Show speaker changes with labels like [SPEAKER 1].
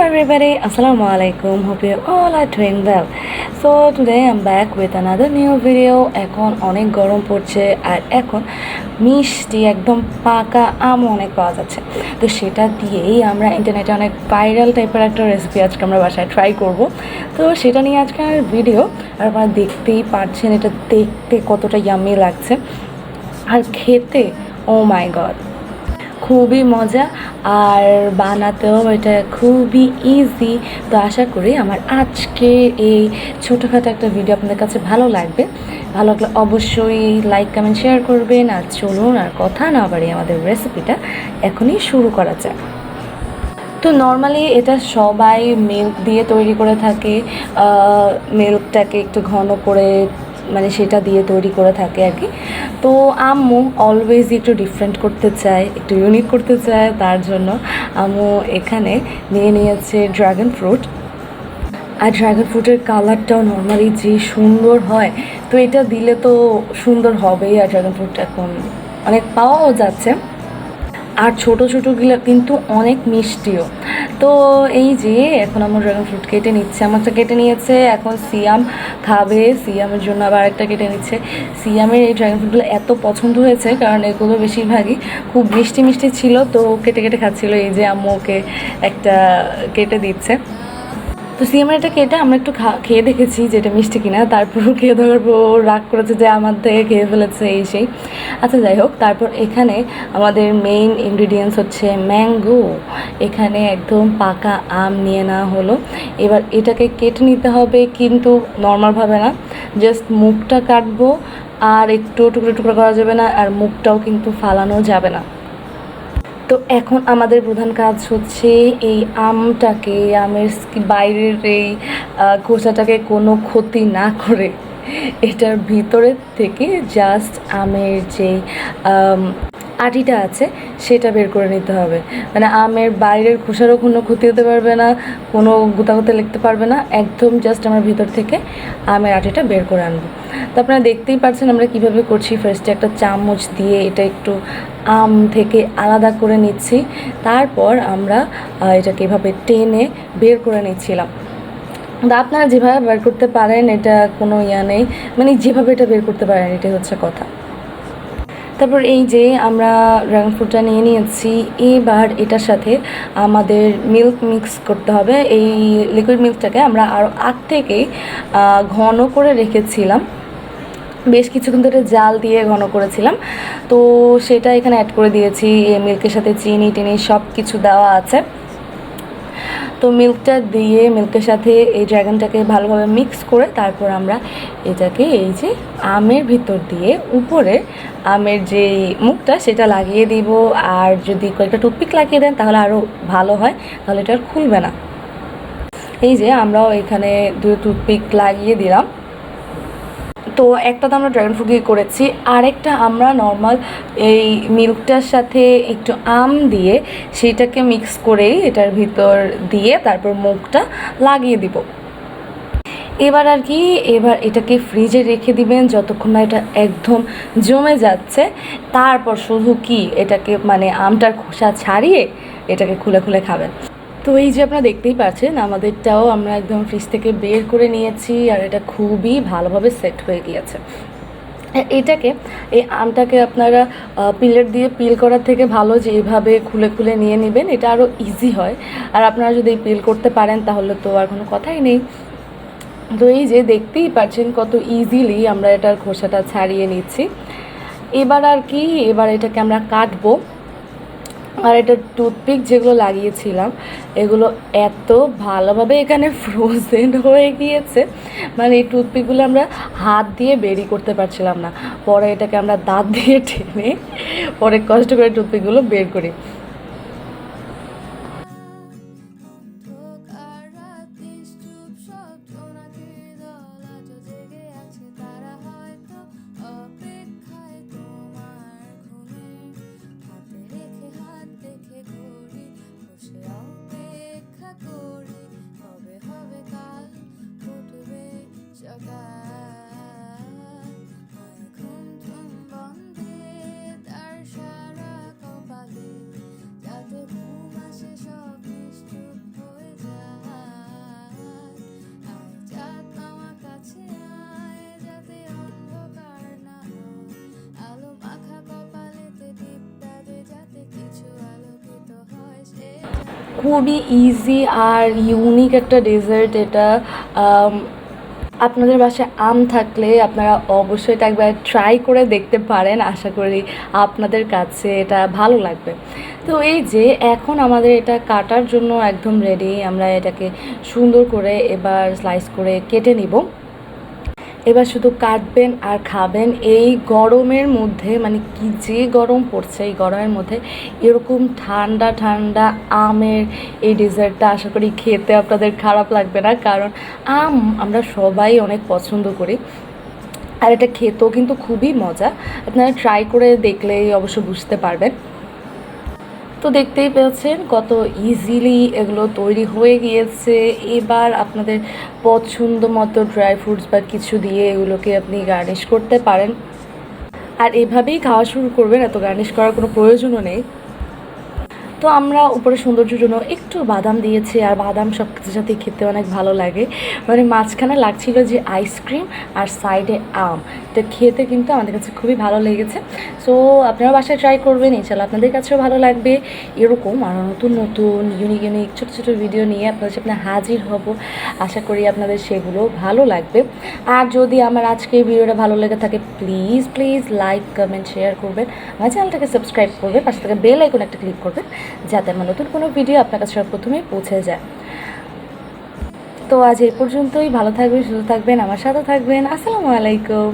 [SPEAKER 1] everybody, Assalamu alaikum. Hope you all are doing well. So today I'm back with another new video. এখন অনেক গরম পড়ছে আর এখন মিষ্টি একদম পাকা আম অনেক পাওয়া যাচ্ছে, তো সেটা দিয়েই আমরা ইন্টারনেটে অনেক ভাইরাল টাইপের একটা রেসিপি আজকে আমরা বাসায় ট্রাই করব। তো সেটা নিয়ে আজকে আমার ভিডিও, আর আপনারা দেখতেই পাচ্ছেন এটা দেখতে কতটা ইয়াম্মি লাগছে আর খেতে ও মাই গড খুবই মজা, আর বানাতেও এটা খুবই ইজি। তো আশা করি আমার আজকে এই ছোটোখাটো একটা ভিডিও আপনাদের কাছে ভালো লাগবে। ভালো লাগলে অবশ্যই লাইক কমেন্ট শেয়ার করবেন। আর চলুন আর কথা না বাড়িয়ে আমাদের রেসিপিটা এখনই শুরু করা যাক। তো নর্মালি এটা সবাই মিল্ক দিয়ে তৈরি করে থাকে, মিল্কটাকে একটু ঘন করে মানে সেটা দিয়ে তৈরি করে থাকে আর কি। তো আম্মু অলওয়েজ একটু ডিফারেন্ট করতে চায়, একটু ইউনিক করতে চায়, তার জন্য আম্মু এখানে নিয়ে নিয়েছে ড্রাগন ফ্রুট। আর ড্রাগন ফ্রুটের কালারটাও নর্মালি যে সুন্দর হয়, তো এটা দিলে তো সুন্দর হবেই। আর ড্রাগন ফ্রুট এখন অনেক পাওয়াও যাচ্ছে, আর ছোটো ছোটোগুলো কিন্তু অনেক মিষ্টিও। তো এই যে এখন আমার ড্রাগন ফ্রুট কেটে নিচ্ছে, আমারটা কেটে নিয়েছে, এখন সিয়াম খাবে, সিয়ামের জন্য আবার একটা কেটে নিচ্ছে। সিয়ামের এই ড্রাগন ফ্রুটগুলো এত পছন্দ হয়েছে কারণ এগুলো বেশিরভাগই খুব মিষ্টি মিষ্টি ছিল, তো কেটে কেটে খাচ্ছিলো। এই যে আম্মু ওকে একটা কেটে দিচ্ছে। তো সিএমের এটা কেটে আমরা একটু খেয়ে দেখেছি যে এটা মিষ্টি কিনা, তারপরও খেয়ে দেওয়ার পর রাগ করেছে যে আমার থেকে খেয়ে ফেলেছে এই সেই। আচ্ছা যাই হোক, তারপর এখানে আমাদের মেইন ইনগ্রিডিয়েন্টস হচ্ছে ম্যাঙ্গো। এখানে একদম পাকা আম নিয়ে নেওয়া হলো। এবার এটাকে কেটে নিতে হবে, কিন্তু নর্মালভাবে না, জাস্ট মুখটা কাটবো, আর একটু টুকরো টুকরো করা যাবে না, আর মুখটাও কিন্তু ফালানো যাবে না। তো এখন আমাদের প্রধান কাজ হচ্ছে এই আমটাকে, আমের বাইরের এই খোসাটাকে কোনো ক্ষতি না করে এটার ভিতরের থেকে জাস্ট আমের যে আটিটা আছে সেটা বের করে নিতে হবে। মানে আমের বাইরের খোসারও কোনো ক্ষতি হতে পারবে না, কোনো গুতাগুতে লিখতে পারবে না, একদম জাস্ট আমার ভিতর থেকে আমের আটিটা বের করে আনবো। তো আপনারা দেখতেই পাচ্ছেন আমরা কীভাবে করছি। ফার্স্টে একটা চামচ দিয়ে এটা একটু আম থেকে আলাদা করে নিচ্ছি, তারপর আমরা এটাকে এভাবে টেনে বের করে নিচ্ছিলাম। তো আপনারা যেভাবে বের করতে পারেন এটা কোনো ইয়া নেই, মানে যেভাবে এটা বের করতে পারেন এটাই হচ্ছে কথা। তারপর এই যে আমরা ড্রাগন ফ্রুটটা নিয়ে নিয়েছি, এবার এটার সাথে আমাদের মিল্ক মিক্স করতে হবে। এই লিকুইড মিল্কটাকে আমরা আরও আগ থেকেই ঘন করে রেখেছিলাম, বেশ কিছুক্ষণ ধরে জাল দিয়ে ঘন করেছিলাম, তো সেটা এখানে অ্যাড করে দিয়েছি। এই মিল্কের সাথে চিনি টিনি সব কিছু দেওয়া আছে। তো মিল্কটা দিয়ে মিল্কের সাথে এই ড্রাগনটাকে ভালোভাবে মিক্স করে তারপর আমরা এটাকে এই যে আমের ভিতর দিয়ে উপরে আমের যে মুখটা সেটা লাগিয়ে দিব। আর যদি কয়েকটা টুথপিক লাগিয়ে দেন তাহলে আরও ভালো হয়, তাহলে এটা আর খুলবে না। এই যে আমরাও এখানে 2 টুথপিক লাগিয়ে দিলাম। তো একটা তো আমরা ড্রাগন ফ্রুট দিয়ে করেছি, আরেকটা আমরা নর্মাল এই মিল্কটার সাথে একটু আম দিয়ে সেইটাকে মিক্স করেই এটার ভিতর দিয়ে তারপর মুখটা লাগিয়ে দিব। এবার আর কি, এবার এটাকে ফ্রিজে রেখে দিবেন যতক্ষণ না এটা একদম জমে যাচ্ছে। তারপর শুধু কি এটাকে মানে আমটার খোসা ছাড়িয়ে এটাকে খুলে খুলে খাবেন। তো এই যে আপনারা দেখতেই পাচ্ছেন আমাদেরটাও আমরা একদম ফ্রিজ থেকে বের করে নিয়েছি, আর এটা খুবই ভালোভাবে সেট হয়ে গিয়েছে। এটাকে এই আমটাকে আপনারা পিলেট দিয়ে পিল করার থেকে ভালো যে এইভাবে খুলে খুলে নিয়ে নেবেন, এটা আরও ইজি হয়। আর আপনারা যদি পিল করতে পারেন তাহলে তো আর কোনো কথাই নেই। তো এই যে দেখতেই পাচ্ছেন কত ইজিলি আমরা এটার খোসাটা ছাড়িয়ে নিচ্ছি। এবার আর কি, এবার এটাকে আমরা কাটবো। আর এটা টুথপিক যেগুলো লাগিয়েছিলাম এগুলো এত ভালোভাবে এখানে ফ্রোজেন হয়ে গিয়েছে, মানে এই টুথপিকগুলো আমরা হাত দিয়ে বেরি করতে পারছিলাম না। পরে এটাকে আমরা দাঁত দিয়ে টেনে পরে কষ্ট করে টুথপিকগুলো বের করি। খুবই ইজি আর ইউনিক একটা ডেজার্ট এটা। আপনাদের বাসায় আম থাকলে আপনারা অবশ্যই এটা একবার ট্রাই করে দেখতে পারেন, আশা করি আপনাদের কাছে এটা ভালো লাগবে। তো এই যে এখন আমাদের এটা কাটার জন্য একদম রেডি, আমরা এটাকে সুন্দর করে এবার স্লাইস করে কেটে নিব। এবার শুধু কাটবেন আর খাবেন। এই গরমের মধ্যে, মানে কি যে গরম পড়ছে, এই গরমের মধ্যে এরকম ঠান্ডা ঠান্ডা আমের এই ডেজার্টটা আশা করি খেতে আপনাদের খারাপ লাগবে না, কারণ আম আমরা সবাই অনেক পছন্দ করি আর এটা খেতেও কিন্তু খুবই মজা। আপনারা ট্রাই করে দেখলেই অবশ্য বুঝতে পারবেন। তো দেখতেই পেয়েছেন কত ইজিলি এগুলো তৈরি হয়ে গিয়েছে। এবার আপনাদের পছন্দ মতো ড্রাই ফ্রুটস বা কিছু দিয়ে এগুলোকে আপনি গার্নিশ করতে পারেন, আর এভাবেই খাওয়া শুরু করবেন, এত গার্নিশ করার কোনো প্রয়োজনও নেই। তো আমরা উপরে সৌন্দর্যের জন্য একটু বাদাম দিয়েছি, আর বাদাম সব কিছুর সাথে খেতে অনেক ভালো লাগে। মানে মাঝখানে লাগছিল যে আইসক্রিম আর সাইডে আম, এটা খেতে কিন্তু আমাদের কাছে খুবই ভালো লেগেছে। সো আপনারা বাসায় ট্রাই করবেন, ইনশাল্লাহ আপনাদের কাছেও ভালো লাগবে। এরকম আরও নতুন নতুন ইউনিক ইউনিক ছোটো ছোটো ভিডিও নিয়ে আপনাদের সামনে হাজির হব, আশা করি আপনাদের সেগুলো ভালো লাগবে। আর যদি আমার আজকের ভিডিওটা ভালো লেগে থাকে please please like comment share করবেন, আমার চ্যানেলটাকে সাবস্ক্রাইব করবেন, পাশে থেকে বেল আইকন একটা ক্লিক করবেন যাতে আমার নতুন কোনো ভিডিও আপনার কাছে প্রথমেই পৌঁছে যায়। তো আজ এই পর্যন্তই, ভালো থাকবেন, সুস্থ থাকবেন, আমার সাথে থাকবেন। আসসালামু আলাইকুম।